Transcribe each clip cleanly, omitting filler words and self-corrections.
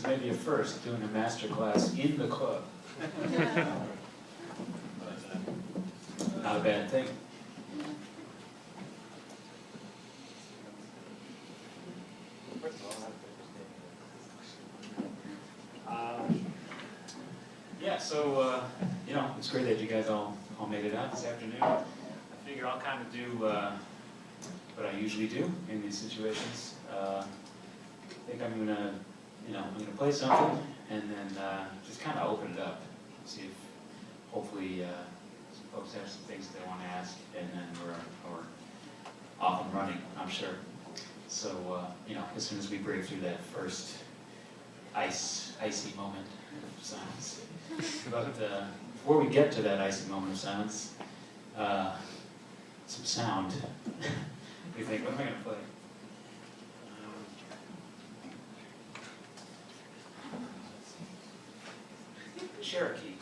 maybe a first, doing a master class in the club. Not a bad thing. Yeah, so, you know, it's great that you guys all made it out this afternoon. I figure I'll kind of do what I usually do in these situations. I think I'm gonna, you know, I'm gonna play something and then just kind of open it up, see if hopefully some folks have some things they want to ask, and then we're off and running, I'm sure. So, you know, as soon as we break through that first icy moment of silence. But before we get to that icy moment of silence, some sound. You think, what am I going to play? Cherokee.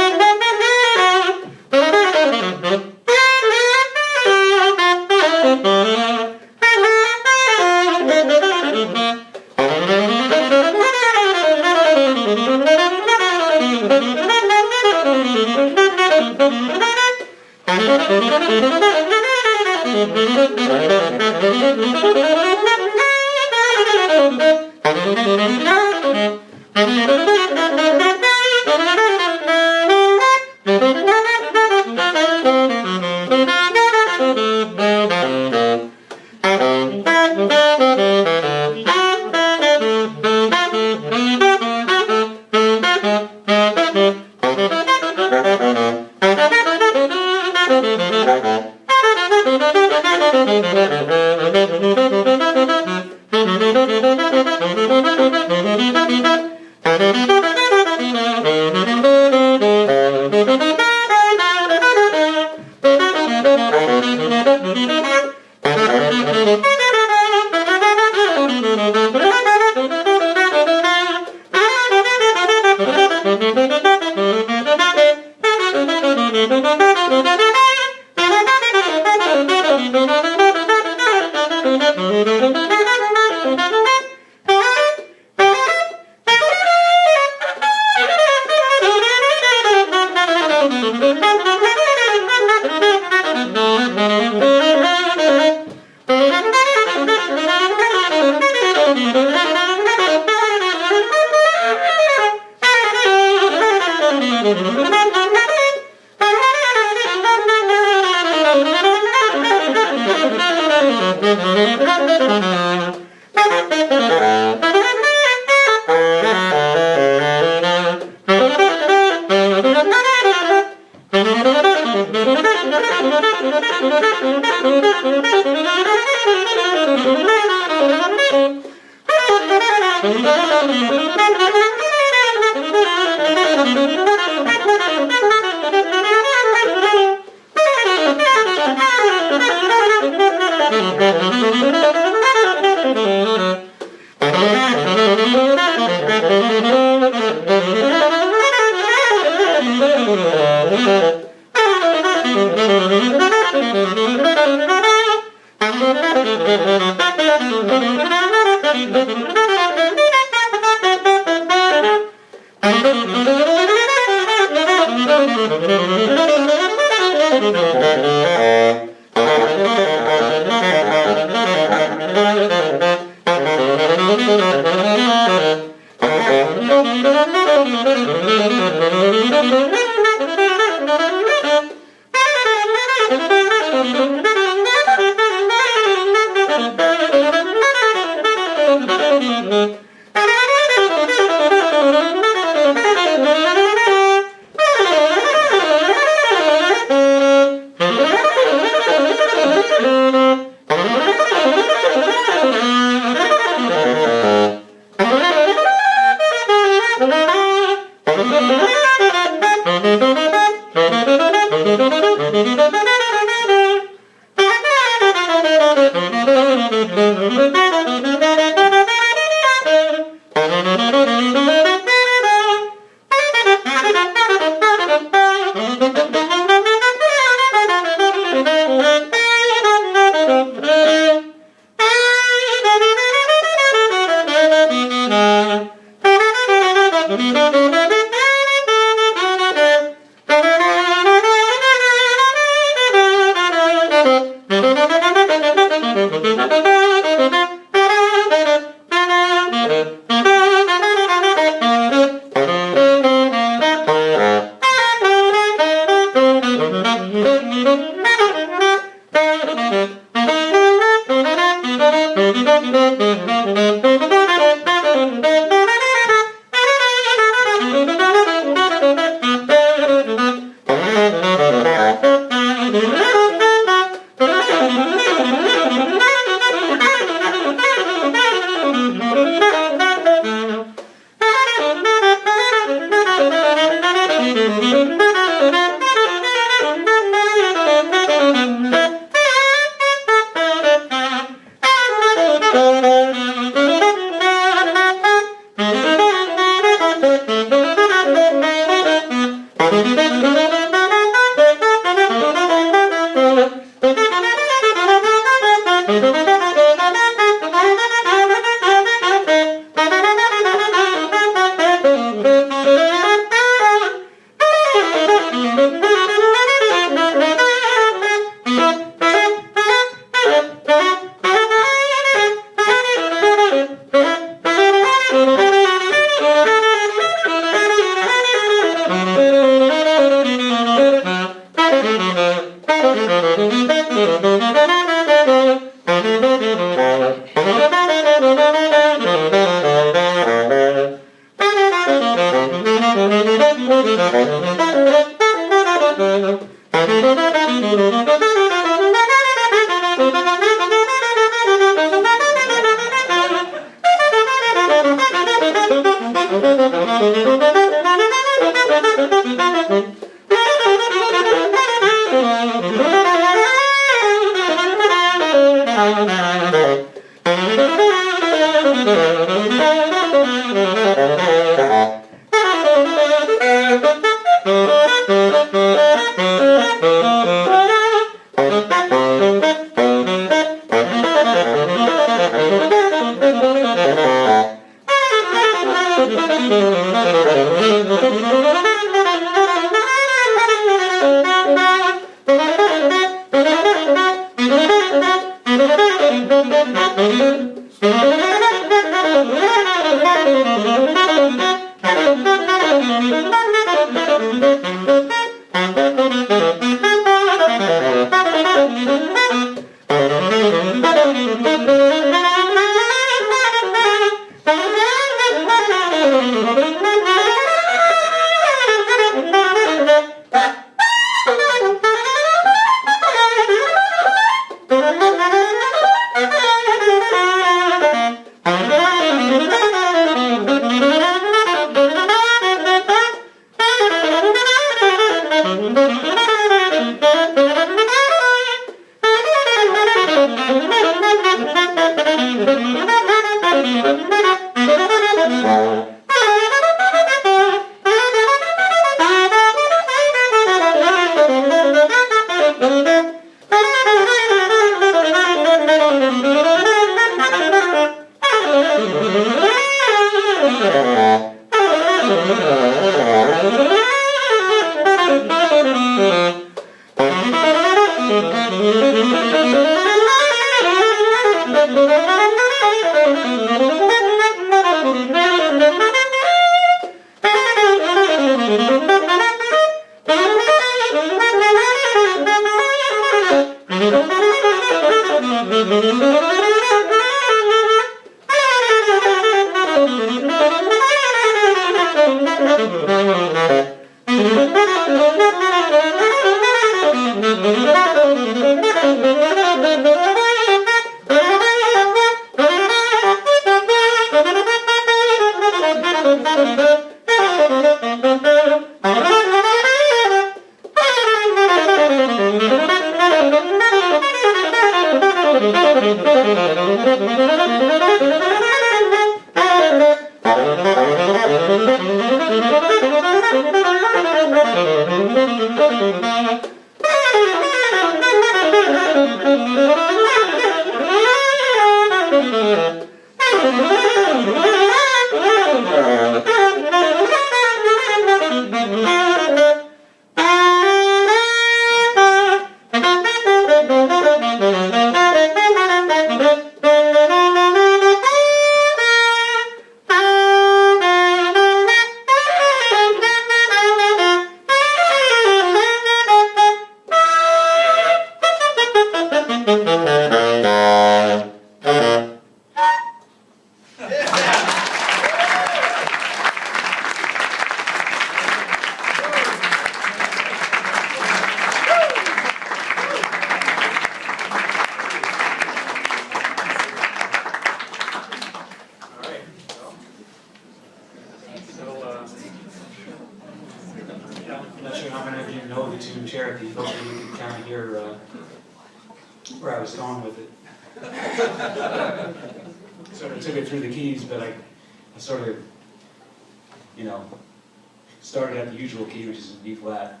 Started at the usual key, which is B flat.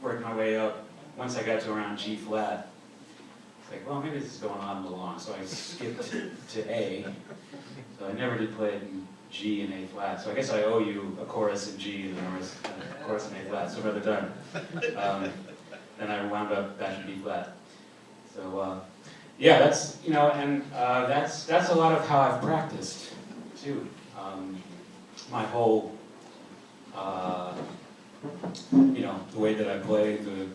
Worked my way up. Once I got to around G flat, it's like, well, maybe this is going on a little long. So I skipped to A. So I never did play it in G and A flat. So I guess I owe you a chorus in G and a chorus in A flat. So rather done. Then I wound up back in B flat. So yeah, that's and that's a lot of how I've practiced too. My whole, the way that I play, the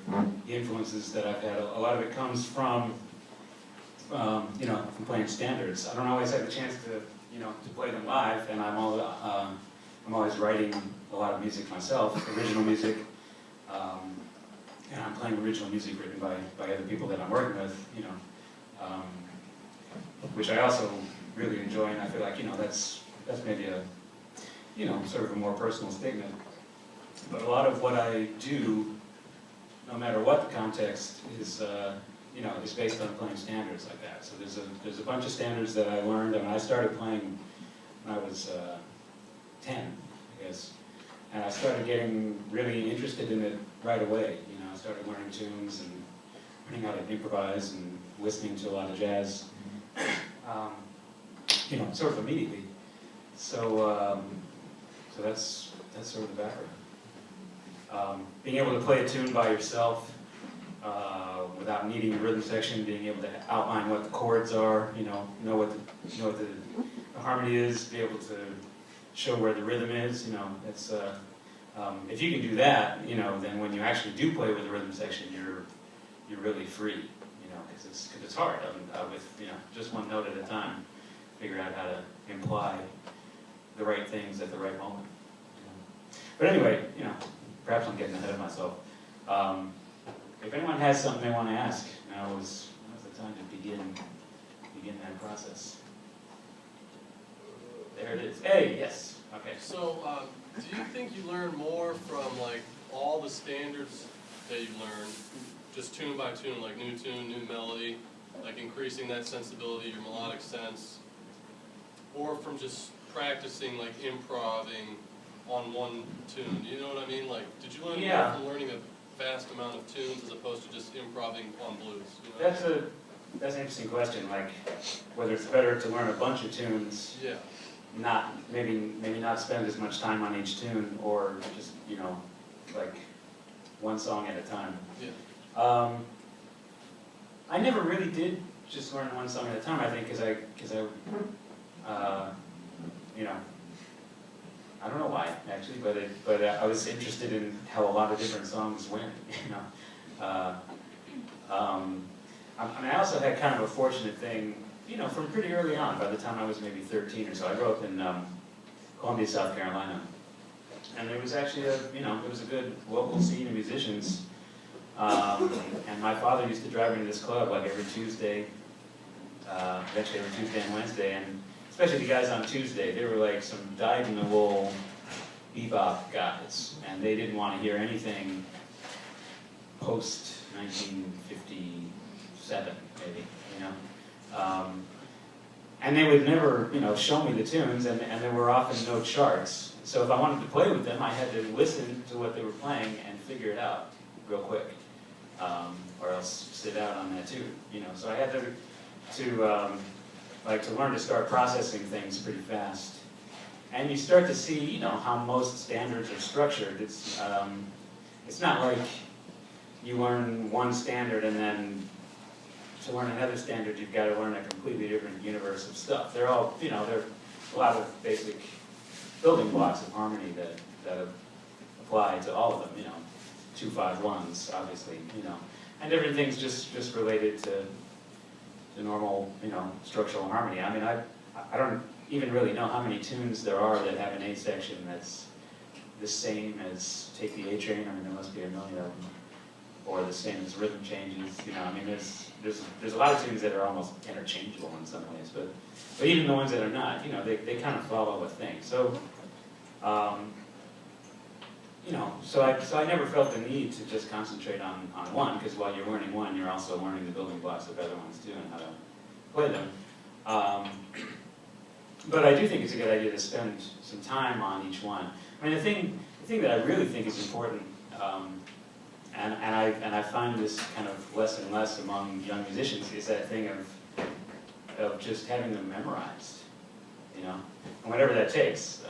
influences that I've had, a lot of it comes from, from playing standards. I don't always have a chance to play them live, and I'm always writing a lot of music myself, original music, and I'm playing original music written by other people that I'm working with, which I also really enjoy, and I feel like, that's maybe a you know, sort of a more personal statement. But a lot of what I do, no matter what the context, is you know, is based on playing standards like that. So there's a bunch of standards that I learned. I mean, I started playing when I was 10, I guess, and I started getting really interested in it right away. You know, I started learning tunes and learning how to improvise and listening to a lot of jazz. You know, sort of immediately. So so that's sort of the background. Being able to play a tune by yourself without needing a rhythm section, being able to outline what the chords are, you know what the harmony is, be able to show where the rhythm is, you know, it's if you can do that, you know, then when you actually do play with the rhythm section, you're really free, you know, because it's hard with, you know, just one note at a time, figure out how to imply the right things at the right moment. But anyway, you know, perhaps I'm getting ahead of myself. If anyone has something they want to ask, now is the time to begin that process. There it is. Hey, yes. Okay. So, do you think you learn more from like all the standards that you learn, just tune by tune, like new tune, new melody, like increasing that sensibility, your melodic sense, or from just practicing, like improvising on one tune? You know what I mean? Like, did you learn more from learning a vast amount of tunes as opposed to just improvising on blues? You know? That's an interesting question. Like, whether it's better to learn a bunch of tunes, maybe not spend as much time on each tune, or just, you know, like one song at a time. Yeah. I never really did just learn one song at a time. I think because I you know, I don't know why actually, but I was interested in how a lot of different songs went. You know, I mean, I also had kind of a fortunate thing, you know, from pretty early on. By the time I was maybe 13 or so, I grew up in Columbia, South Carolina, and there was actually it was a good local scene of musicians. And my father used to drive me to this club like every Tuesday, eventually every Tuesday and Wednesday, and especially the guys on Tuesday, they were like some dyed-in-the-wool bebop guys, and they didn't want to hear anything post-1957, maybe, you know. And they would never, you know, show me the tunes, and there were often no charts. So if I wanted to play with them, I had to listen to what they were playing and figure it out real quick, or else sit out on that tune, you know. So I had to learn to start processing things pretty fast. And you start to see, you know, how most standards are structured. It's not like you learn one standard and then to learn another standard you've got to learn a completely different universe of stuff. They're all, you know, there are a lot of basic building blocks of harmony that apply to all of them, you know. 2-5-1s, obviously, you know. And different things just related to normal, you know, structural harmony. I mean, I don't even really know how many tunes there are that have an A section that's the same as Take the A Train. I mean, there must be a million of them. Or the same as rhythm changes, you know. I mean, there's a lot of tunes that are almost interchangeable in some ways, but even the ones that are not, you know, they kind of follow a thing. So, you know, so I never felt the need to just concentrate on one, because while you're learning one, you're also learning the building blocks of other ones too, and how to play them. But I do think it's a good idea to spend some time on each one. I mean, the thing that I really think is important, and I find this kind of less and less among young musicians, is that thing of just having them memorized, you know, and whatever that takes.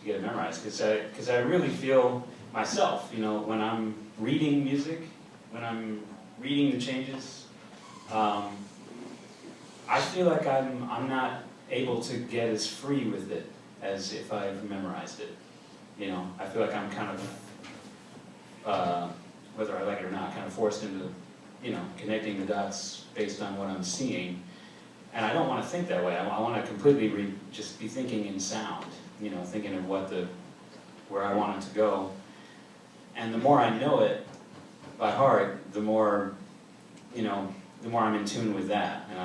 To get it memorized, because I really feel myself, you know, when I'm reading music, when I'm reading the changes, I feel like I'm not able to get as free with it as if I've memorized it. You know, I feel like I'm kind of, whether I like it or not, kind of forced into, you know, connecting the dots based on what I'm seeing. And I don't want to think that way. I want to completely just be thinking in sound. You know, thinking of where I want it to go. And the more I know it by heart, the more, you know, the more I'm in tune with that. And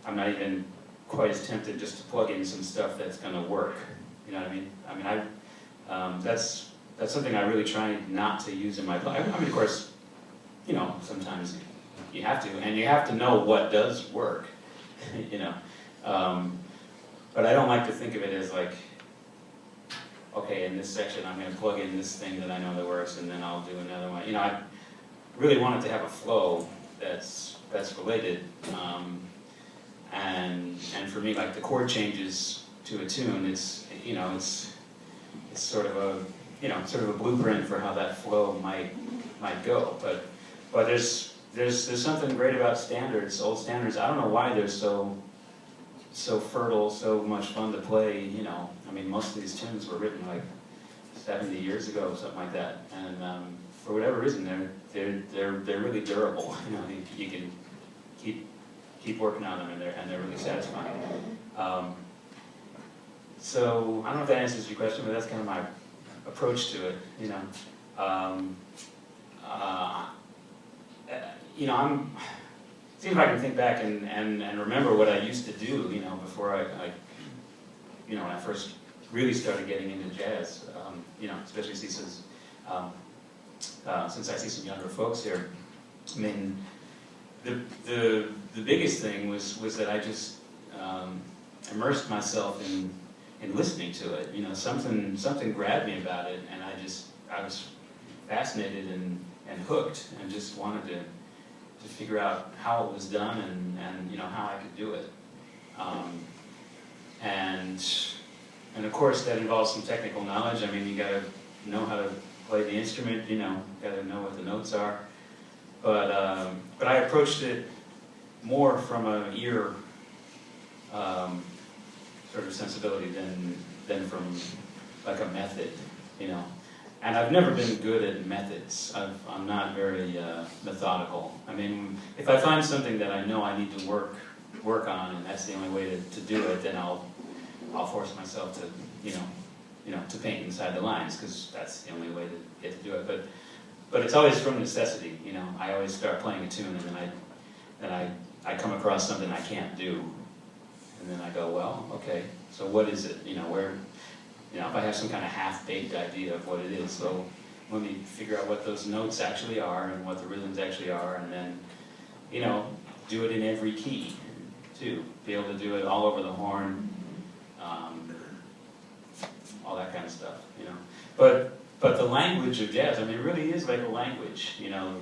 I'm not even quite as tempted just to plug in some stuff that's going to work. You know what I mean? That's something I really try not to use in my life. I mean, of course, you know, sometimes you have to, and you have to know what does work. You know, but I don't like to think of it as like, okay, in this section I'm going to plug in this thing that I know that works, and then I'll do another one. You know, I really want it to have a flow that's related, and for me, like the chord changes to a tune, it's sort of a blueprint for how that flow might go. But there's something great about standards, old standards. I don't know why they're so fertile, so much fun to play. You know, I mean, most of these tunes were written like 70 years ago, something like that, and for whatever reason, they're really durable. You know, you can keep working on them, and they're really satisfying. So I don't know if that answers your question, but that's kind of my approach to it. You know, see if I can think back and remember what I used to do. You know, before when I first really started getting into jazz. You know, especially since I see some younger folks here. I mean, the biggest thing was that I just immersed myself in listening to it. You know, something grabbed me about it, and I was fascinated and hooked, and just wanted to figure out how it was done and you know, how I could do it. And of course that involves some technical knowledge. I mean, you got to know how to play the instrument. You know, got to know what the notes are. But I approached it more from an ear sort of sensibility than from like a method, you know. And I've never been good at methods. I'm not very methodical. I mean, if I find something that I know I need to work on, and that's the only way to do it, then I'll force myself to to paint inside the lines, because that's the only way to get to do it. But it's always from necessity. You know, I always start playing a tune, and then I come across something I can't do, and then I go, well, okay, so what is it? You know, where. You know, if I have some kind of half-baked idea of what it is, so let me figure out what those notes actually are and what the rhythms actually are, and then, you know, do it in every key, too. Be able to do it all over the horn, all that kind of stuff, you know. But the language of jazz, I mean, it really is like a language, you know.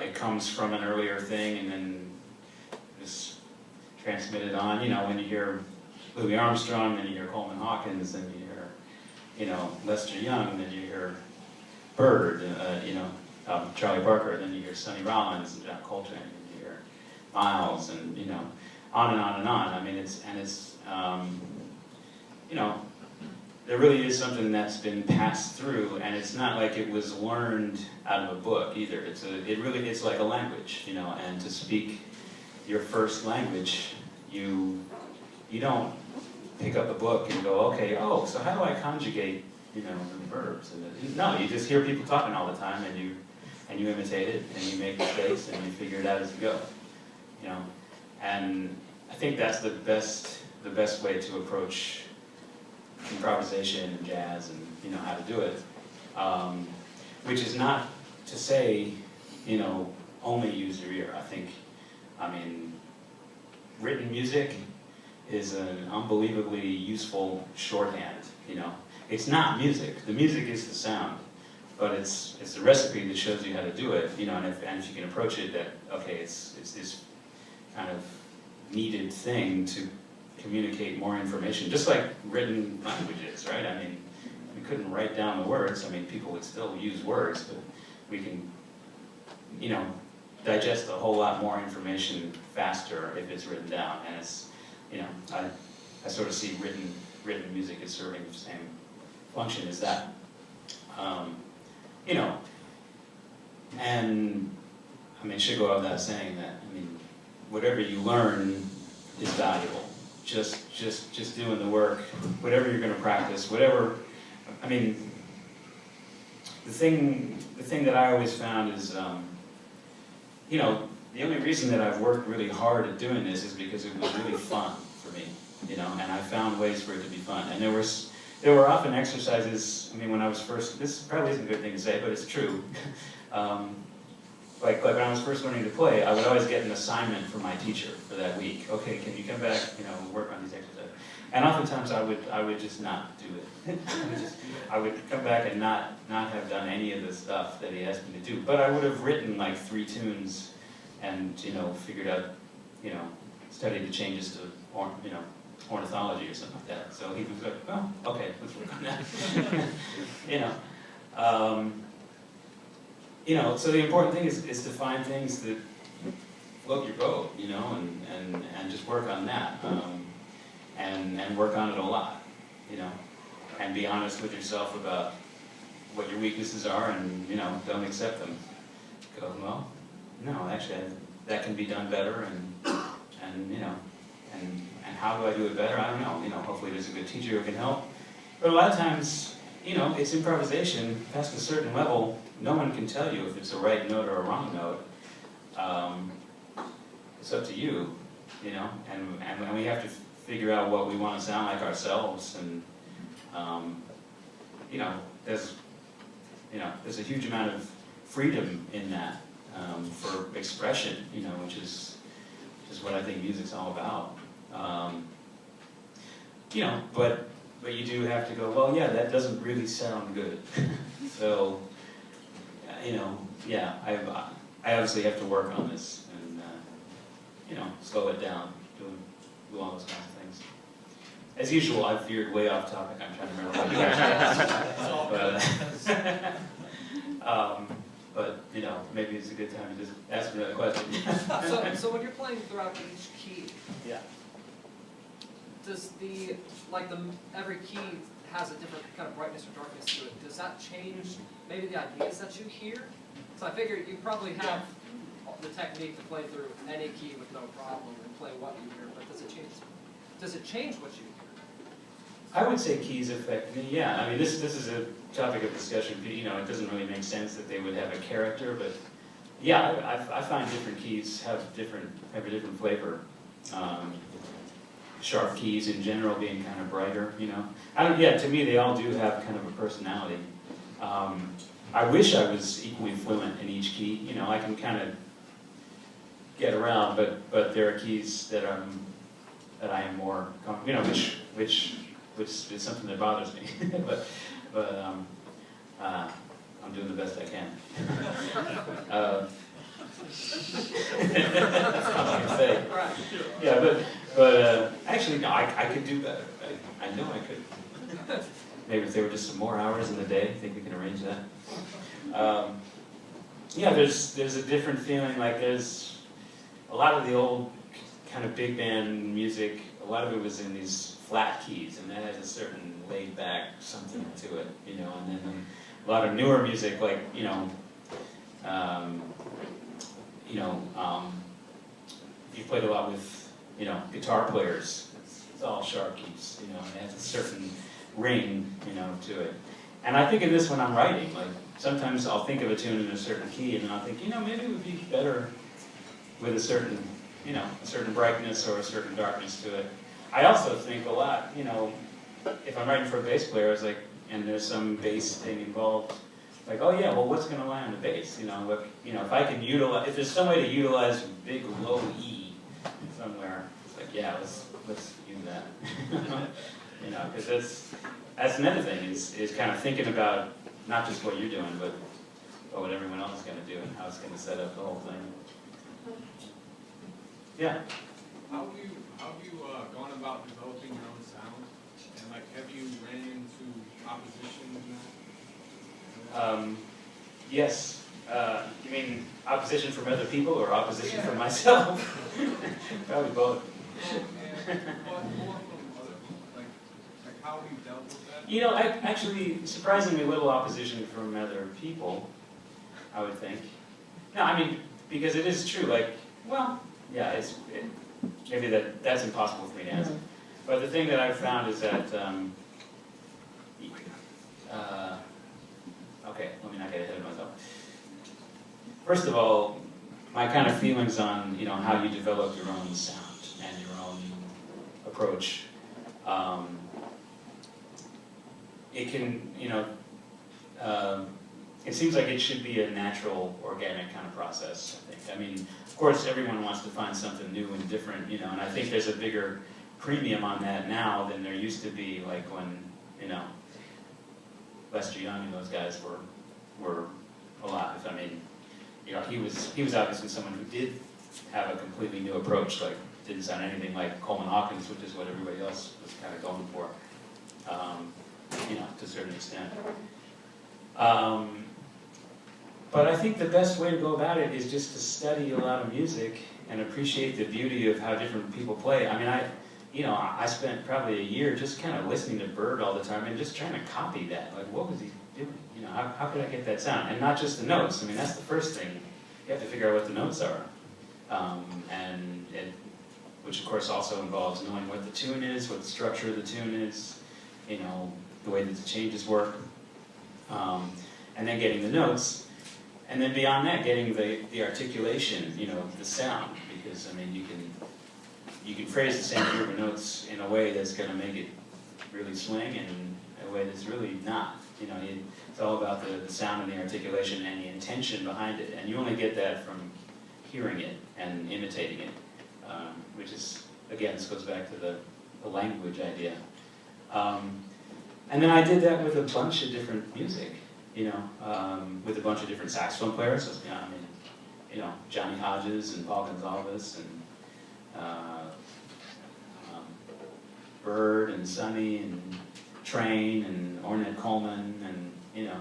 It comes from an earlier thing, and then this transmitted on. You know, when you hear Louis Armstrong, then you hear Coleman Hawkins, then you hear, you know, Lester Young, then you hear Bird, Charlie Parker, then you hear Sonny Rollins and John Coltrane, and you hear Miles, and you know, on and on and on. I mean, it's you know, there really is something that's been passed through, and it's not like it was learned out of a book either. It's like a language, you know, and to speak your first language, you don't pick up a book and go, okay, oh, so how do I conjugate, you know, the verbs? No, you just hear people talking all the time, and you imitate it, and you make mistakes, and you figure it out as you go, you know. And I think that's the best way to approach improvisation and jazz, and you know how to do it. Which is not to say, you know, only use your ear. I mean, written music is an unbelievably useful shorthand, you know. It's not music. The music is the sound, but it's the recipe that shows you how to do it, you know, and if you can approach it that, okay, it's this kind of needed thing to communicate more information, just like written languages, right? I mean, we couldn't write down the words. I mean, people would still use words, but we can, you know, digest a whole lot more information faster if it's written down. And it's, you know, I sort of see written music as serving the same function as that. You know, and I mean, it should go without saying that, I mean, whatever you learn is valuable. Just doing the work, whatever you're going to practice, whatever, I mean, the thing that I always found is, you know, the only reason that I've worked really hard at doing this is because it was really fun for me, you know, and I found ways for it to be fun. And there were often exercises, I mean, when I was first, this probably isn't a good thing to say, but it's true. Like when I was first learning to play, I would always get an assignment from my teacher for that week. Okay, can you come back, you know, work on these exercises? And oftentimes I would just not do it. I would come back and not have done any of the stuff that he asked me to do. But I would have written like 3 tunes and, you know, figured out, you know, studied the changes to, you know, ornithology or something like that. So he was like, well, okay, let's work on that. You know, so the important thing is to find things that float your boat, you know, and just work on that. And work on it a lot, you know, and be honest with yourself about what your weaknesses are, and, you know, don't accept them. Go, well, no, actually, that can be done better, and you know, and how do I do it better? I don't know. You know, hopefully there's a good teacher who can help. But a lot of times, you know, it's improvisation. Past a certain level, no one can tell you if it's a right note or a wrong note. It's up to you, you know, and we have to figure out what we want to sound like ourselves, and you know, there's a huge amount of freedom in that for expression, you know, which is what I think music's all about. You know, but you do have to go, well, yeah, that doesn't really sound good. So, you know, yeah, I obviously have to work on this and you know, slow it down, do all those kinds of things. As usual, I've veered way off topic. I'm trying to remember what you asked. But you know, maybe it's a good time to just ask me that question. So when you're playing throughout each key, yeah, does every key has a different kind of brightness or darkness to it? Does that change maybe the ideas that you hear? So I figure you probably have the technique to play through any key with no problem and play what you hear, but does it change what you hear? I would say keys affect me. Yeah, I mean, this is a topic of discussion. You know, it doesn't really make sense that they would have a character, but yeah, I find different keys have a different flavor. Sharp keys in general being kind of brighter, you know. To me, they all do have kind of a personality. I wish I was equally fluent in each key. You know, I can kind of get around, but there are keys that I am more, you know, which is something that bothers me. but I'm doing the best I can. That's not what I can say. Yeah, but actually, no, I could do better. I know I could. Maybe if there were just some more hours in the day, I think we can arrange that. Yeah, there's a different feeling. Like there's a lot of the old kind of big band music. A lot of it was in these flat keys, and that has a certain laid back something to it, you know. And then a lot of newer music, like if you played a lot with, you know, guitar players, it's all sharp keys, you know, and it has a certain ring, you know, to it. And I think in this one I'm writing, like sometimes I'll think of a tune in a certain key, and then I'll think, you know, maybe it would be better with a certain, you know, a certain brightness or a certain darkness to it. I also think a lot, you know, if I'm writing for a bass player, it's like, and there's some bass thing involved, like, oh yeah, well, what's going to lie on the bass? You know, if I can utilize, if there's some way to utilize big low E somewhere, it's like, yeah, let's use that. You know, because that's another thing is kind of thinking about not just what you're doing, but what everyone else is going to do and how it's going to set up the whole thing. Yeah. How have you gone about developing your own sound? And like, have you ran into opposition in that? Yes. You mean opposition from other people or opposition from myself? Probably both. And more from other people. Like how have you dealt with that? You know, actually, surprisingly little opposition from other people, I would think. No, I mean, because it is true, like, well, yeah, maybe that's impossible for me to answer. But the thing that I've found is that, okay, let me not get ahead of myself. First of all, my kind of feelings on, you know, how you develop your own sound and your own approach. It can, you know, it seems like it should be a natural, organic kind of process, I think. I mean, of course, everyone wants to find something new and different, you know, and I think there's a bigger premium on that now than there used to be, like when, you know, Lester Young and those guys were alive. I mean, you know, he was obviously someone who did have a completely new approach, like didn't sound anything like Coleman Hawkins, which is what everybody else was kind of going for, you know, to a certain extent. But I think the best way to go about it is just to study a lot of music and appreciate the beauty of how different people play. I mean, I spent probably a year just kind of listening to Bird all the time and just trying to copy that. Like, what was he doing? You know, how could I get that sound? And not just the notes. I mean, that's the first thing. You have to figure out what the notes are. Which of course also involves knowing what the tune is, what the structure of the tune is, you know, the way that the changes work. And then getting the notes. And then beyond that, getting the articulation, you know, the sound. Because, I mean, you can phrase the same group of notes in a way that's going to make it really swing and a way that's really not. You know, it's all about the sound and the articulation and the intention behind it. And you only get that from hearing it and imitating it, which is, again, this goes back to the language idea. And then I did that with a bunch of different music, you know, with a bunch of different saxophone players. So, I mean, you know, Johnny Hodges and Paul Gonsalves and Bird and Sonny and Train and Ornette Coleman and, you know,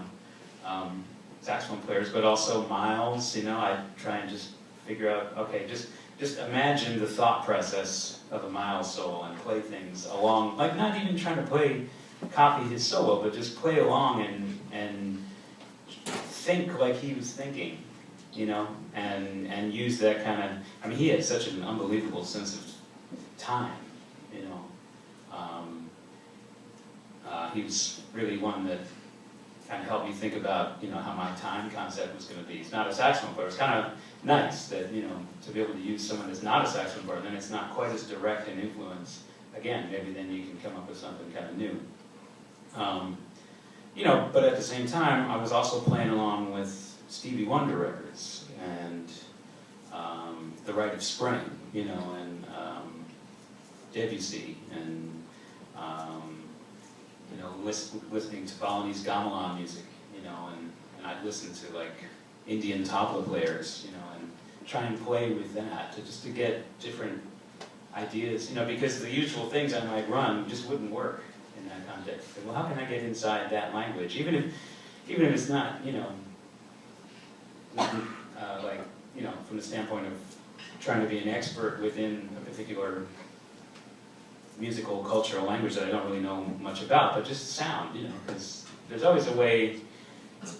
saxophone players, but also Miles, you know, I try and just figure out, okay, just imagine the thought process of a Miles solo and play things along, like not even trying to copy his solo, but just play along and think like he was thinking, you know, and use that kind of, I mean, he had such an unbelievable sense of time, you know. He was really one that kind of helped me think about, you know, how my time concept was going to be. He's not a saxophone player. It's kind of nice that, you know, to be able to use someone that's not a saxophone player, then it's not quite as direct an influence. Again, maybe then you can come up with something kind of new. You know, but at the same time, I was also playing along with Stevie Wonder records and The Rite of Spring, you know, and Debussy, and you know, listening to Balinese gamelan music, you know, and I'd listen to like Indian tabla players, you know, and try and play with that to get different ideas, you know, because the usual things I might run just wouldn't work in that context. Well, how can I get inside that language, even if it's not, you know, like, you know, from the standpoint of trying to be an expert within a particular musical, cultural language that I don't really know much about, but just sound, you know, because there's always a way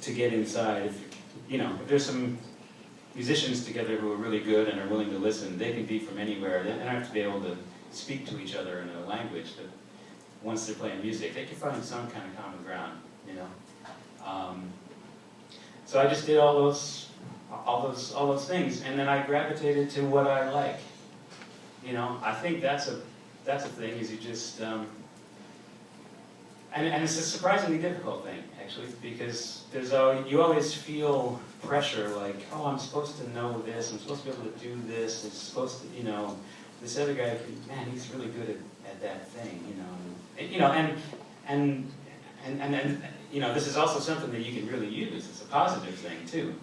to get inside. If, you know, if there's some musicians together who are really good and are willing to listen, they can be from anywhere. They don't have to be able to speak to each other in a language that once they're playing music, they can find some kind of common ground, you know. So I just did all those things, and then I gravitated to what I like. You know, I think that's a thing, is you just, and it's a surprisingly difficult thing, actually, because you always feel pressure, like, oh, I'm supposed to know this, I'm supposed to be able to do this, it's supposed to, you know, this other guy, man, he's really good at that thing, you know, and you know, this is also something that you can really use. It's a positive thing, too.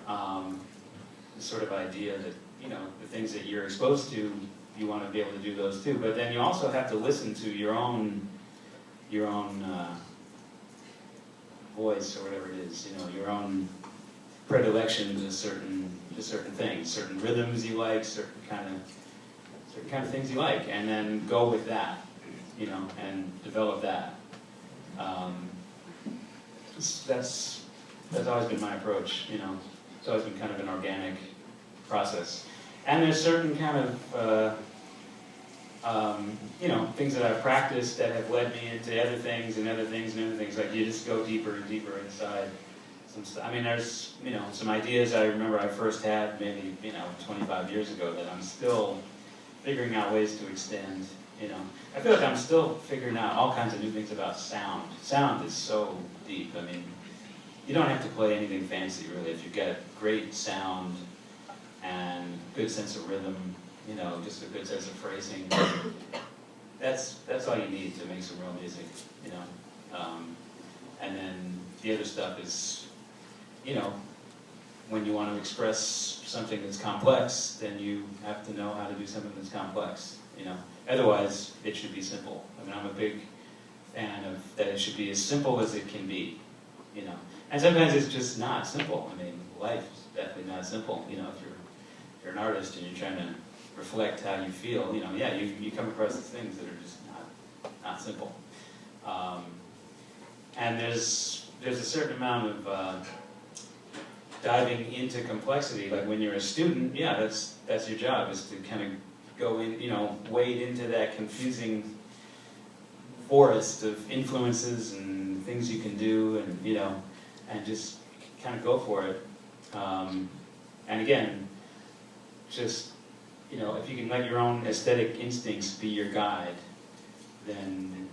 The sort of idea that, you know, the things that you're exposed to, you want to be able to do those too. But then you also have to listen to your own voice, or whatever it is, you know, your own predilection to certain things, certain rhythms you like, certain kind of things you like, and then go with that, you know, and develop that. That's always been my approach, you know. It's always been kind of an organic process. And there's certain kind of, you know, things that I've practiced that have led me into other things and other things and other things. Like you just go deeper and deeper inside I mean, there's, some ideas I remember I first had maybe, 25 years ago that I'm still figuring out ways to extend, I feel like I'm still figuring out all kinds of new things about sound. Sound is so deep. I mean, you don't have to play anything fancy, really. If you've got great sound and good sense of rhythm, just a good sense of phrasing, that's all you need to make some real music, and then the other stuff is, when you want to express something that's complex, then you have to know how to do something that's complex, Otherwise, it should be simple. I mean, I'm a big fan of that it should be as simple as it can be, And sometimes it's just not simple. I mean, life is definitely not simple, if you're an artist and you're trying to reflect how you feel, you come across these things that are just not simple. And there's a certain amount of diving into complexity. Like when you're a student, that's your job, is to kind of go in, wade into that confusing forest of influences and things you can do, and just kind of go for it. And again, just, if you can let your own aesthetic instincts be your guide, then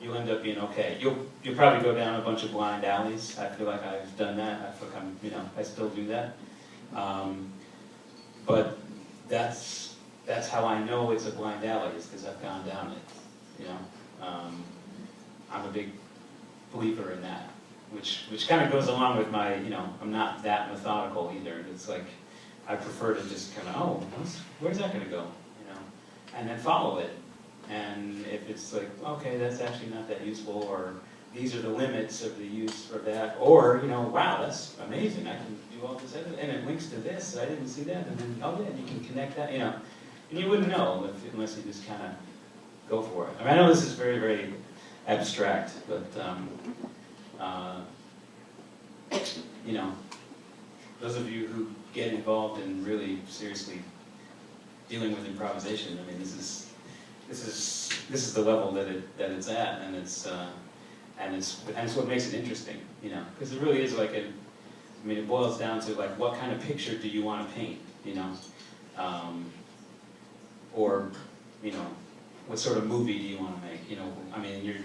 you'll end up being okay. You'll probably go down a bunch of blind alleys. I feel like I've done that. I feel like I still do that. But that's how I know it's a blind alley, is because I've gone down it, I'm a big believer in that, which kind of goes along with my, I'm not that methodical either. It's like, I prefer to just kind of, where's that going to go, and then follow it. And if it's like, okay, that's actually not that useful, or these are the limits of the use for that, or, wow, that's amazing, I can do all this, and it links to this, I didn't see that, and then, you can connect that, and you wouldn't know unless you just kind of go for it. I mean, I know this is very, very abstract, but, those of you who get involved in really seriously dealing with improvisation, I mean, this is the level that it's at, and it's what makes it interesting, because it really is like it boils down to like, what kind of picture do you want to paint, or what sort of movie do you want to make, I mean, your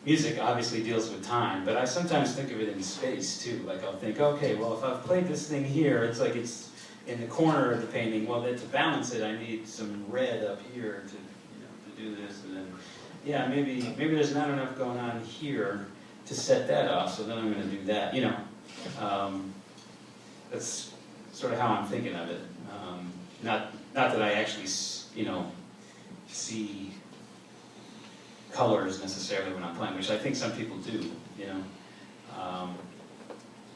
music obviously deals with time, but I sometimes think of it in space too. Like I'll think, okay, well, if I've played this thing here, it's like it's in the corner of the painting. Well, then to balance it, I need some red up here to do this, and then maybe there's not enough going on here to set that off, so then I'm going to do that. That's sort of how I'm thinking of it. Not that I actually see colors necessarily when I'm playing, which I think some people do,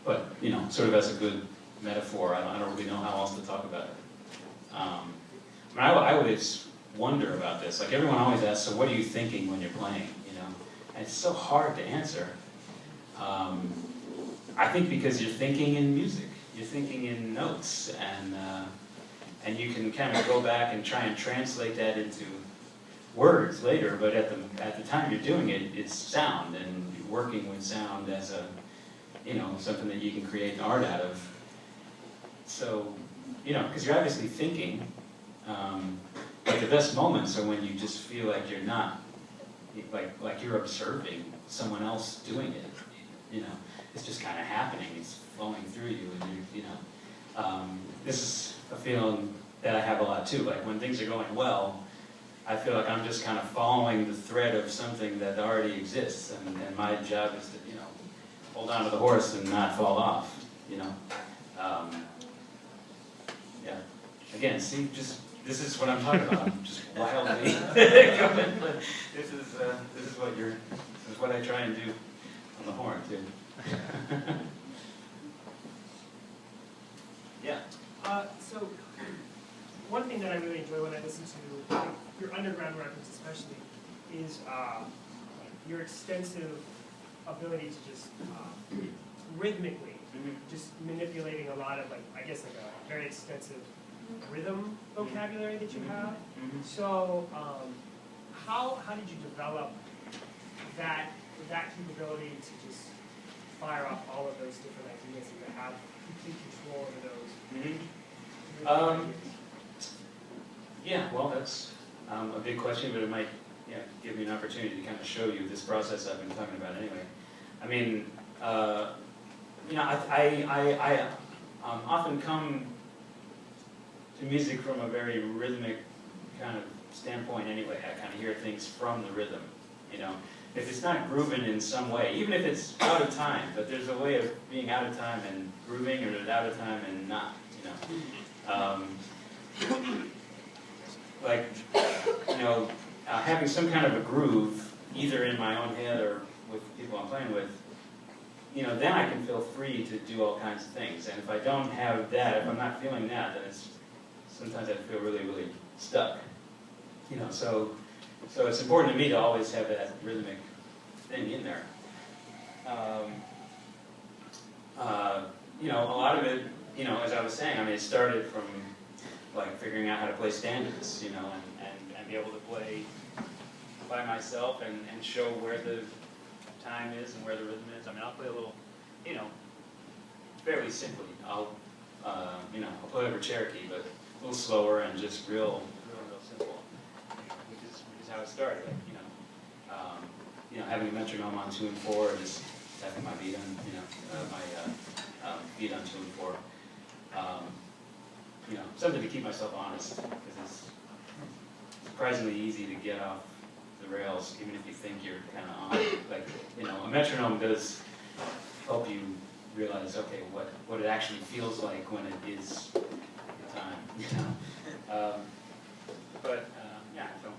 but sort of as a good metaphor. I don't really know how else to talk about it. I always wonder about this. Like everyone always asks, so what are you thinking when you're playing? And it's so hard to answer. I think because you're thinking in music, you're thinking in notes, and you can kind of go back and try and translate that into words later, but at the time you're doing it, it's sound, and you're working with sound as a, something that you can create art out of. So, because you're obviously thinking, but the best moments are when you just feel like you're not, like you're observing someone else doing it, it's just kind of happening, it's flowing through you, and this is a feeling that I have a lot too, like when things are going well, I feel like I'm just kind of following the thread of something that already exists, and my job is to, hold on to the horse and not fall off, yeah. Again, see, this is what I'm talking about. I'm just wildly going. This is what I try and do on the horn too. Yeah. So, one thing that I really enjoy when I listen to your underground records especially is your extensive ability to just rhythmically, just manipulating a lot of I guess a very extensive rhythm vocabulary that you have. So how did you develop that capability to just fire off all of those different ideas? Yeah, well, that's a big question, but it might give me an opportunity to kind of show you this process I've been talking about anyway. I mean, I often come to music from a very rhythmic kind of standpoint anyway. I kind of hear things from the rhythm, you know. If it's not grooving in some way, even if it's out of time, but there's a way of being out of time and grooving, or out of time and not, you know. Like, you know, having some kind of a groove, either in my own head or with people I'm playing with, you know, then I can feel free to do all kinds of things. And if I don't have that, if I'm not feeling that, then sometimes I feel really, really stuck. You know, so it's important to me to always have that rhythmic thing in there. You know, a lot of it, you know, as I was saying, I mean, it started from like figuring out how to play standards, you know, and be able to play by myself and show where the time is and where the rhythm is. I mean, I'll play a little, you know, fairly simply. You know, I'll play over Cherokee, but a little slower and just real simple, which is how it started. Like, you know, having a metronome on 2 and 4, and just having my beat on, you know, my beat on 2 and 4. You know, something to keep myself honest, because it's surprisingly easy to get off the rails, even if you think you're kind of on. Like, you know, a metronome does help you realize, okay, what it actually feels like when it is the time, you know. But yeah, so.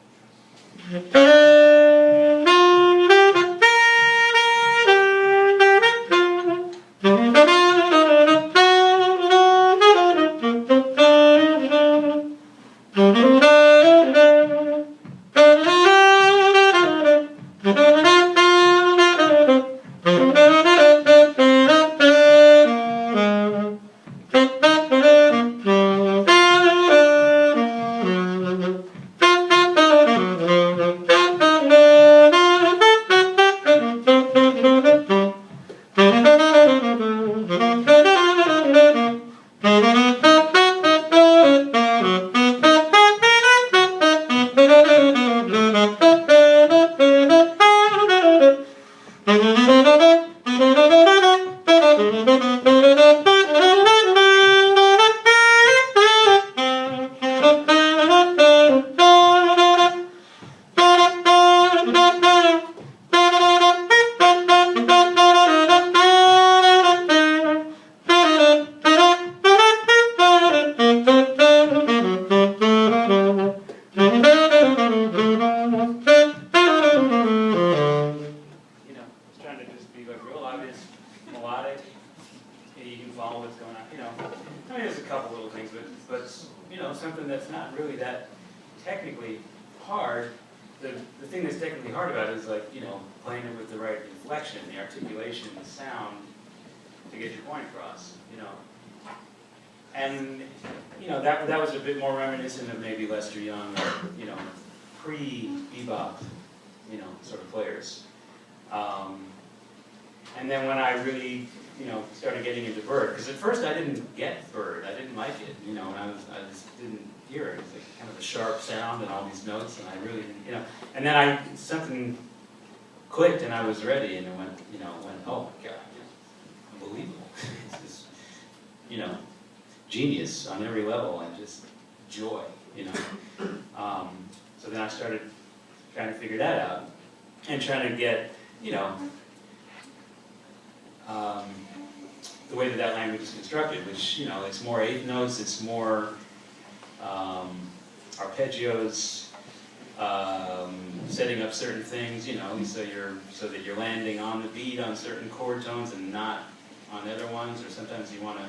And then when I really, you know, started getting into Bird, because at first I didn't get Bird, I didn't like it, you know, and I just didn't hear it. It was like kind of a sharp sound and all these notes, and I really didn't, you know. And then something clicked, and I was ready, and it went, oh my God, unbelievable. It's this, you know, genius on every level, and just joy, you know. So then I started trying to figure that out, and trying to get, you know, the way that language is constructed, which, you know, it's more eighth notes, it's more arpeggios, setting up certain things, you know, so that you're landing on the beat on certain chord tones and not on other ones, or sometimes you want to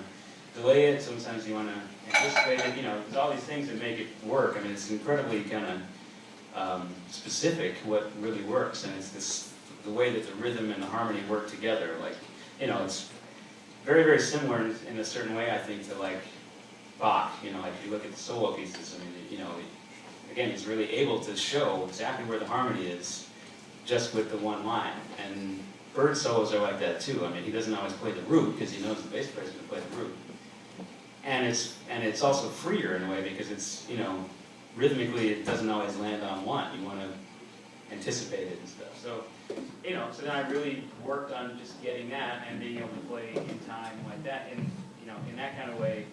delay it, sometimes you want to anticipate it, you know, there's all these things that make it work. I mean, it's incredibly kind of specific what really works, and it's the way that the rhythm and the harmony work together. Like, you know, it's very, very similar in a certain way, I think, to like Bach. You know, like if you look at the solo pieces, I mean, you know, again, he's really able to show exactly where the harmony is just with the one line. And Bird solos are like that too. I mean, he doesn't always play the root because he knows the bass player's going to play the root. and it's also freer in a way because it's, you know, rhythmically it doesn't always land on one. You want to anticipate it and stuff. So, you know, so then I really worked on just getting that and being able to play in time like that, in, you know, in that kind of way,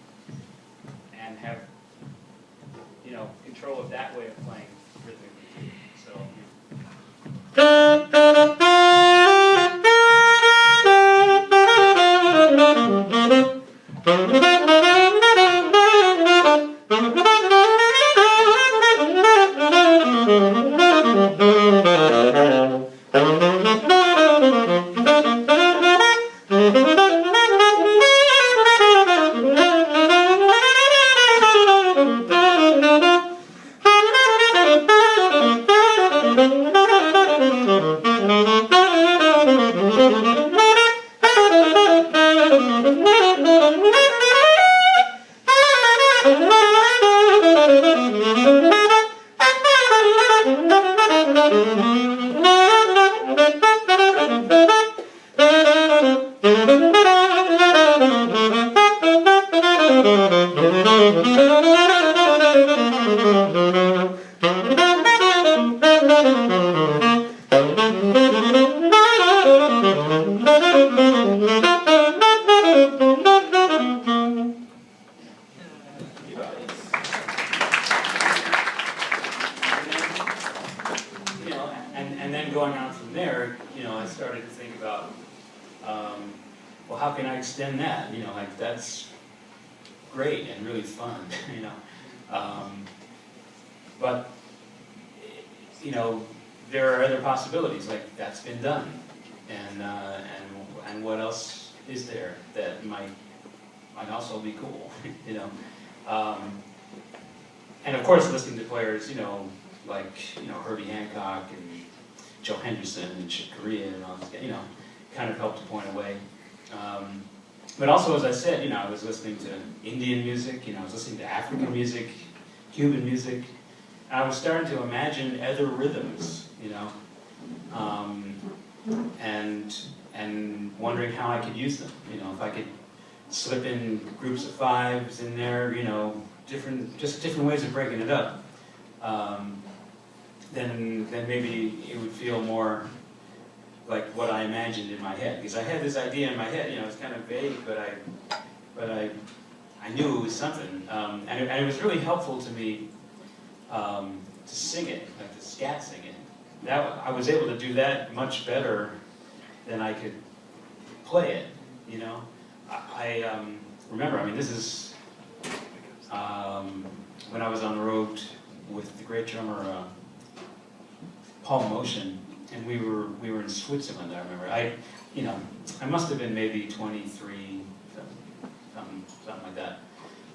and have, you know, control of that way of playing rhythmically. So. And then going on from there, you know, I started to think about, well, how can I extend that? You know, like that's great and really fun, you know. But, you know, there are other possibilities, like that's been done. And what else is there that might also be cool, you know? And of course, listening to players, you know, like, you know, Herbie Hancock and Joe Henderson and Chick Corea and all this, you know, kind of helped to point away. But also, as I said, you know, I was listening to Indian music, you know, I was listening to African music, Cuban music. I was starting to imagine other rhythms, you know, and wondering how I could use them. You know, if I could slip in groups of fives in there, you know, just different ways of breaking it up. Then maybe it would feel more like what I imagined in my head. Because I had this idea in my head, you know, it's kind of vague, but I knew it was something. And it was really helpful to me to sing it, like to scat sing it. I was able to do that much better than I could play it, you know. I remember, I mean, this is when I was on the road with the great drummer Paul Motion, and we were in Switzerland. I remember. I must have been maybe 23, something like that.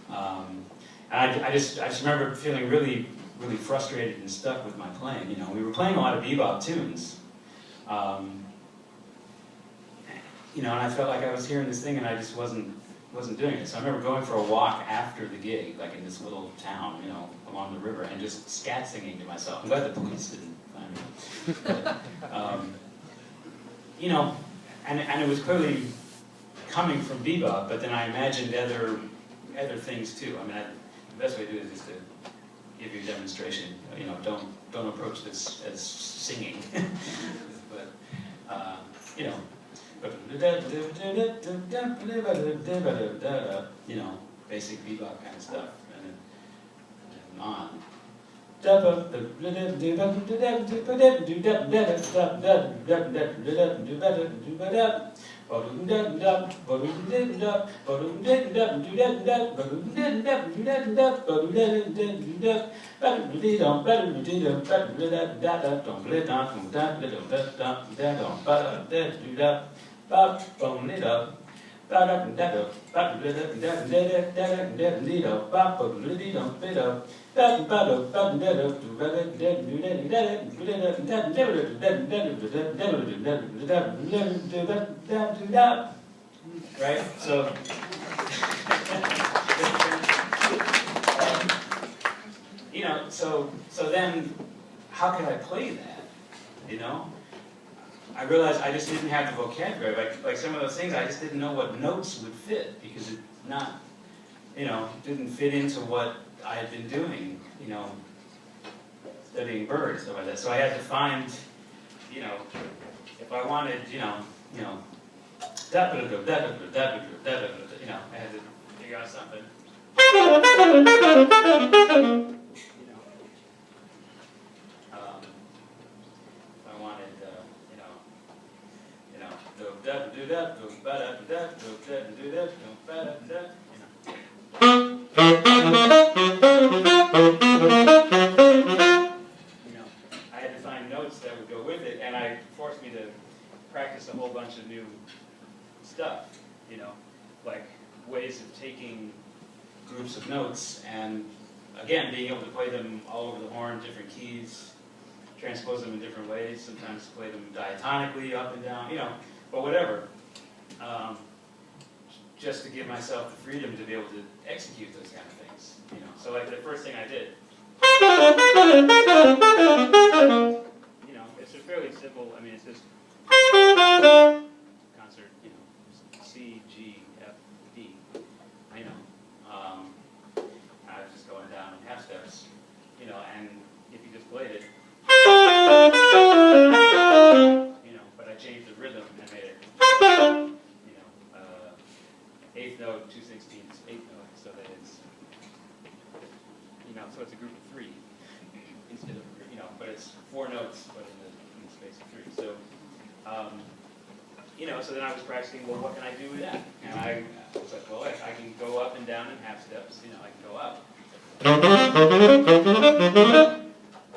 And I just remember feeling really frustrated and stuck with my playing. You know, we were playing a lot of bebop tunes. You know, and I felt like I was hearing this thing, and I just wasn't doing it. So I remember going for a walk after the gig, like in this little town, you know, along the river, and just scat singing to myself. I'm glad the police didn't find me. But, you know, and it was clearly coming from bebop, but then I imagined other things too. I mean, the best way to do it is just to give you a demonstration. You know, don't approach this as singing, but you know. You know, basic bebop kind of stuff, and then on. Right? So you know, so then how could I play that? You know? I realized I just didn't have the vocabulary. Like some of those things, I just didn't know what notes would fit because didn't fit into what I had been doing, studying birds, stuff like that. So I had to find, if I wanted, I had to figure out something. If I wanted, I had to find notes that would go with it, and it forced me to practice a whole bunch of new stuff, like ways of taking groups of notes and, again, being able to play them all over the horn, different keys, transpose them in different ways, sometimes play them diatonically, up and down, but whatever. Just to give myself the freedom to be able to execute those kind of things, So like the first thing I did, it's a fairly simple, it's just concert, C, G, F, D, I was just going down in half steps, and if you just played it, but I changed the rhythm and made it, eighth note, 2/16, eighth note, so that it's, so it's a group of three instead of, but it's four notes, but in the space of three. So, so then I was practicing, well, what can I do with that? And I was like, well, I can go up and down in half steps, I can go up.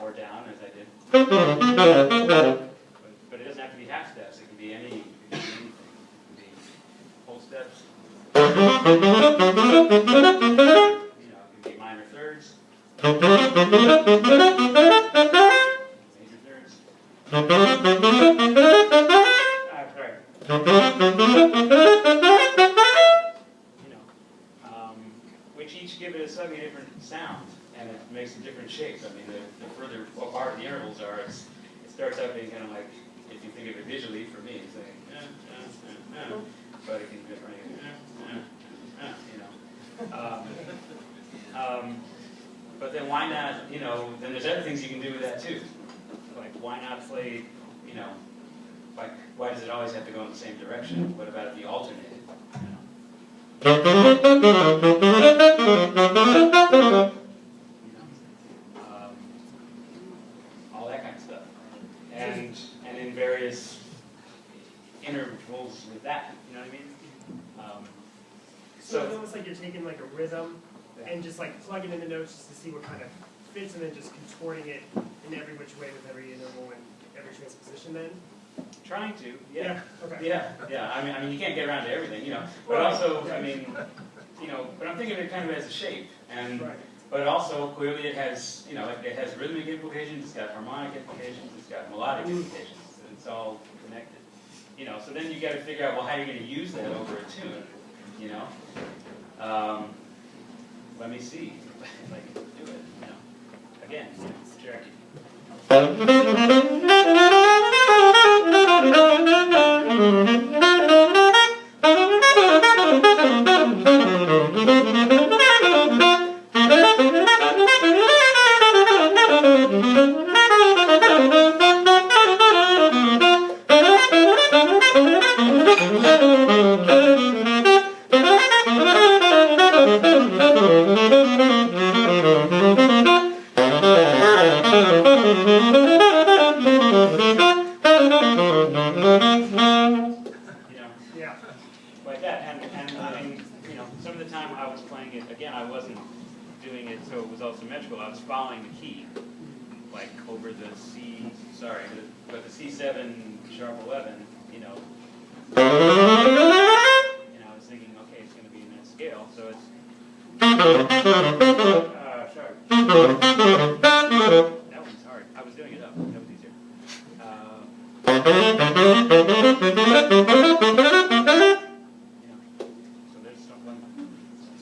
Or down, as I did. But it doesn't have to be half steps, it can be anything. It can be whole steps. It can be minor thirds. Major thirds. Which each give it a slightly different sound, and it makes a different shape. The further apart the intervals are, it starts out being kind of like, if you think of it visually, for me, it's like, but it can be running, but then why not, then there's other things you can do with that too. Like, why not play, like, why does it always have to go in the same direction? What about if you alternated? All that kind of stuff. And in various intervals with that, you know what I mean? So it's almost like you're taking like a rhythm and just like plugging in the notes just to see what kind of fits, and then just contorting it in every which way with every interval and every transposition then? Trying to, yeah. Okay. Yeah. I mean, you can't get around to everything, But also, but I'm thinking of it kind of as a shape, and Right. but also clearly it has, it has rhythmic implications, it's got harmonic implications, it's got melodic implications, and it's all connected. So then you got to figure out, well, how are you going to use that over a tune? Let me see if I can do it. Again, Cherokee. Yeah. Like that, and some of the time I was playing it, again, I wasn't doing it so it was all symmetrical, I was following the key, like over the C, but the C7 sharp 11, and I was thinking, okay, it's going to be in that scale, so it's sharp. That one's hard. I was doing it up. That was easier.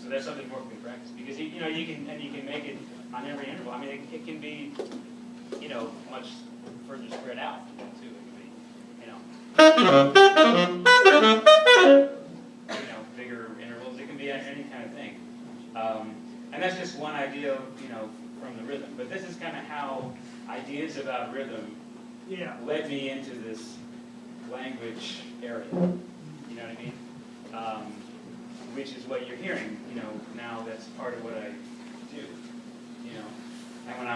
So there's something more we can practice, because you can make it on every interval. I mean, it can be much further spread out too. It can be bigger intervals. It can be any kind of thing. And that's just one idea, from the rhythm. But this is kind of how ideas about rhythm Yeah. led me into this language area. You know what I mean? Which is what you're hearing. Now that's part of what I do. And when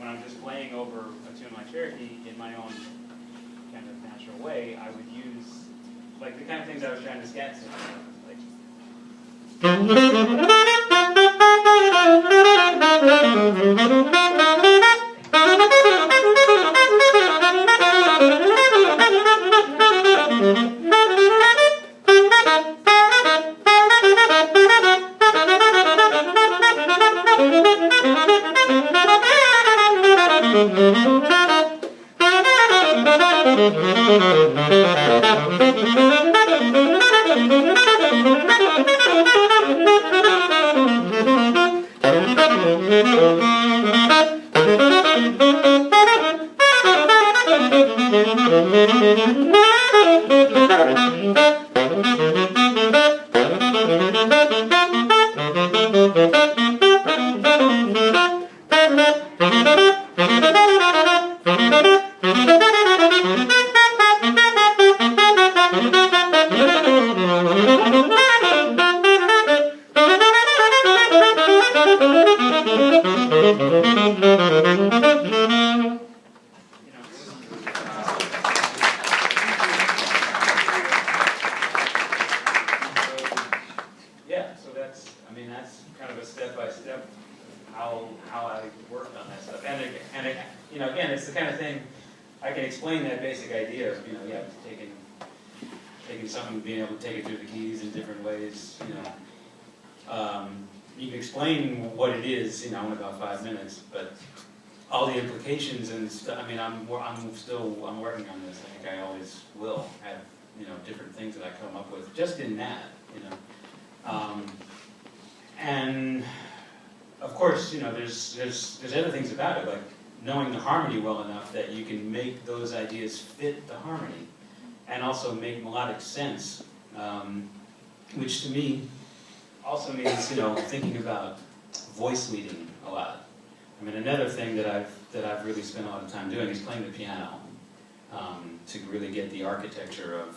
I'm just playing over a tune like Cherokee in my own kind of natural way, I would use like the kind of things I was trying to sketch. Like, yeah, so that's kind of a step-by-step how I worked on that stuff. And again, it's the kind of thing I can explain that basic idea of, taking something, being able to take it through the keys in different ways, you can explain what it is, in about 5 minutes, but all the implications and stuff, I'm working on this. I think I always will have, different things that I come up with just in that, and of course, there's other things about it, like knowing the harmony well enough that you can make those ideas fit the harmony, and also make melodic sense, which to me also means, thinking about voice leading a lot. Another thing that I've really spent a lot of time doing is playing the piano, to really get the architecture of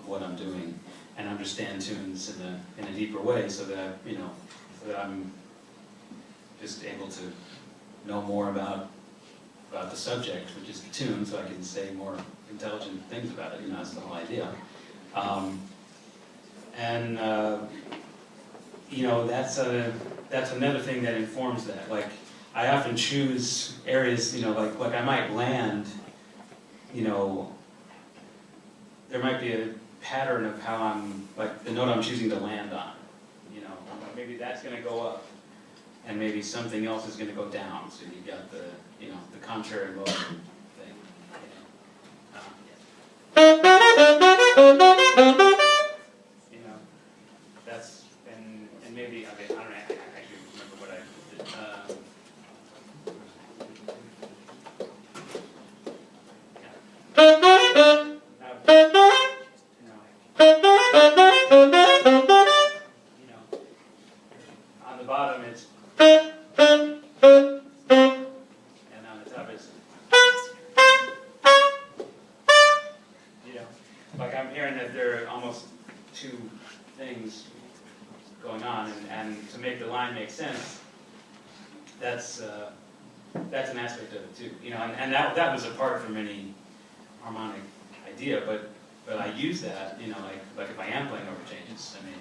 what I'm doing and understand tunes in a deeper way, so that I'm just able to know more about the subject, which is the tune, so I can say more intelligent things about it. That's the whole idea. That's another thing that informs that. Like, I often choose areas, like I might land, there might be a pattern of how I'm, like the note I'm choosing to land on, maybe that's going to go up, and maybe something else is going to go down, so you got the, the contrary motion thing. That's, and maybe, I don't know, I actually remember what I did. On the bottom it's, and on the top it's, like I'm hearing that there are almost two things going on, and to make the line make sense, that's an aspect of it too, and that was apart from any harmonic idea, but I use that, like if I am playing over changes, I mean,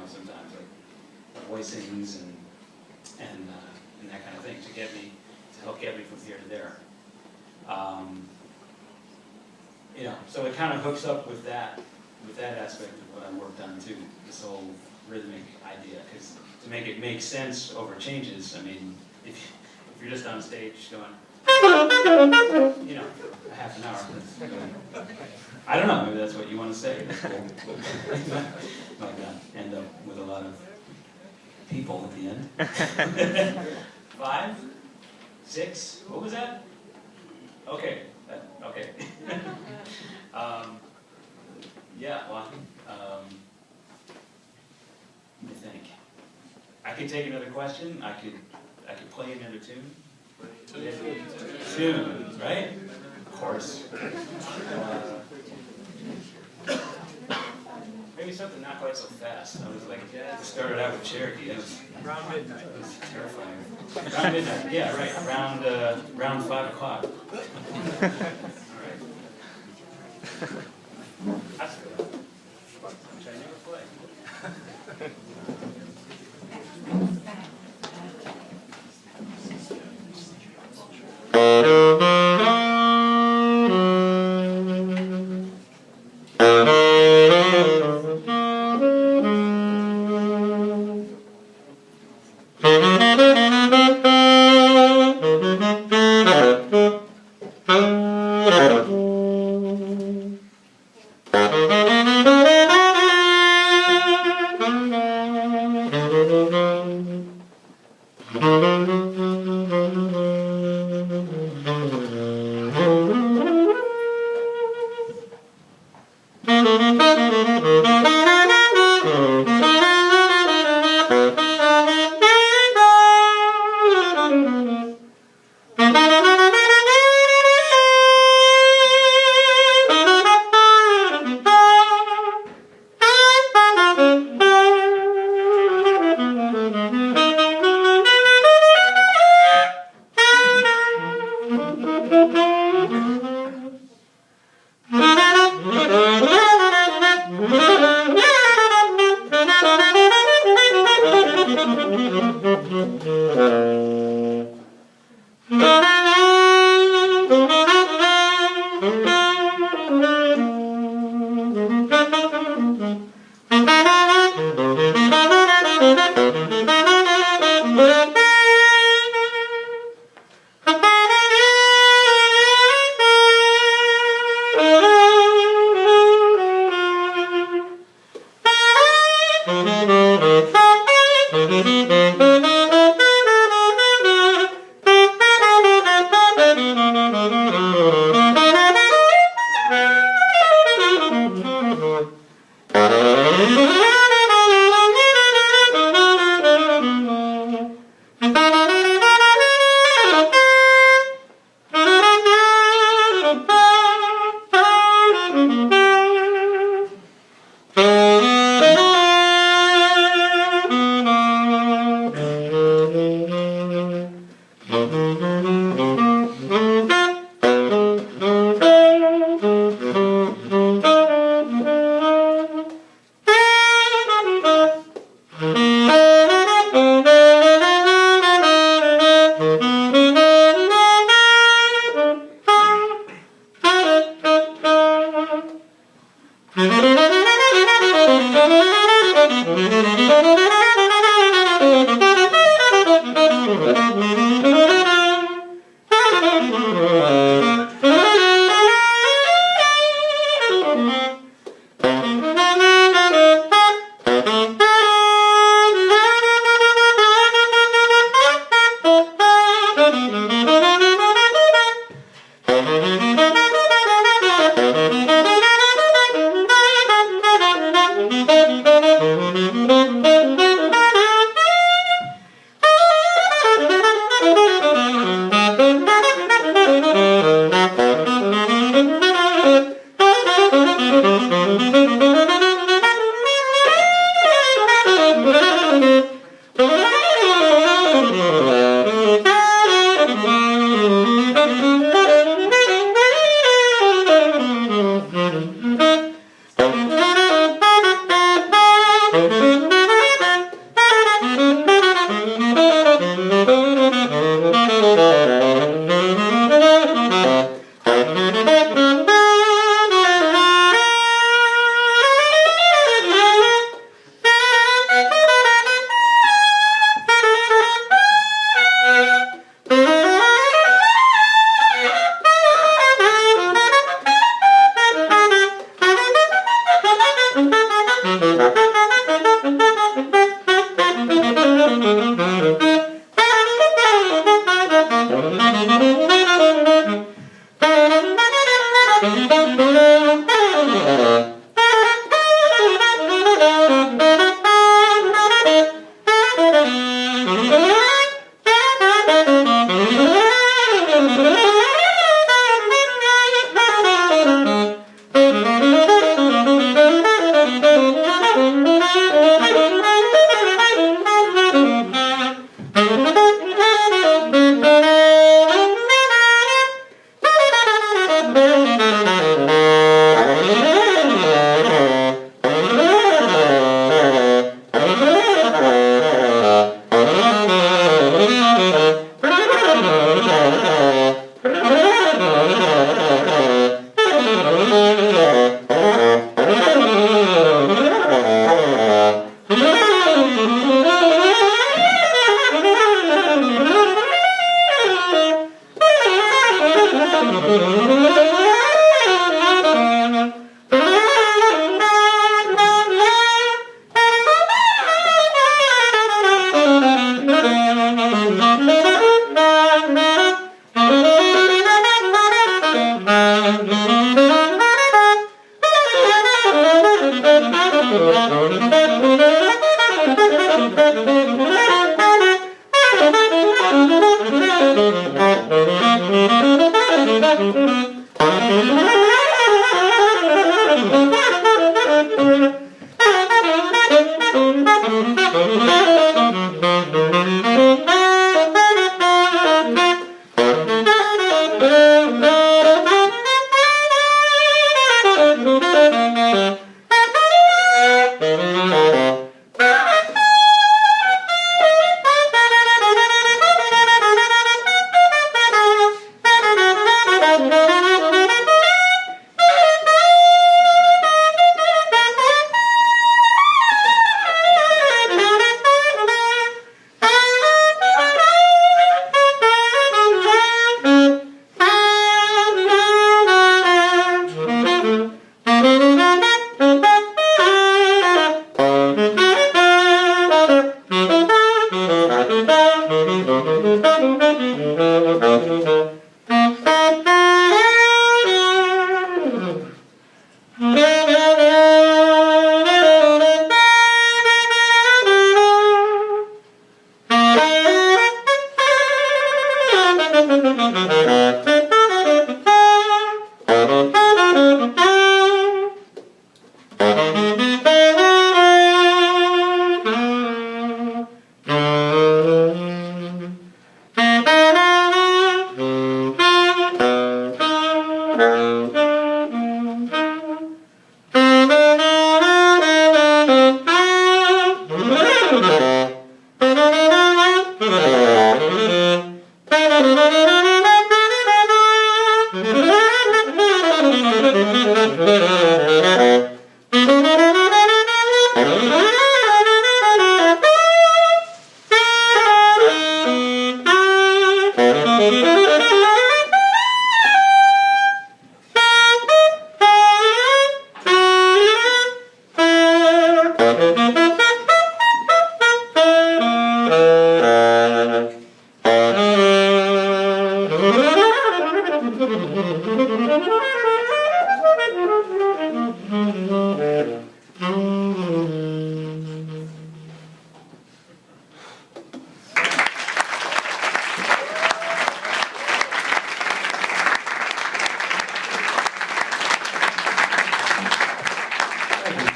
sometimes like voicings and that kind of thing to help get me from here to there. So it kind of hooks up with that aspect of what I worked on too, this whole rhythmic idea, because to make it make sense over changes, I mean, if you're just on stage going, for a half an hour, I don't know, maybe that's what you want to say, that's cool. Might not end up with a lot of people at the end. 5, 6, what was that? Okay, okay. Yeah, well, let me think. I could take another question. I could play another tune. Tune, right? Of course. Maybe something not quite so fast. I was like, I started out with Cherokee. Around midnight. It was terrifying. Around midnight, yeah, right. Around 5 o'clock. All right. That's good. Which I never play.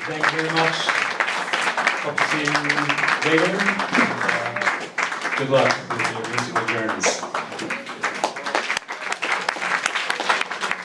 Thank you very much. Hope to see you later. Good luck with your musical journeys.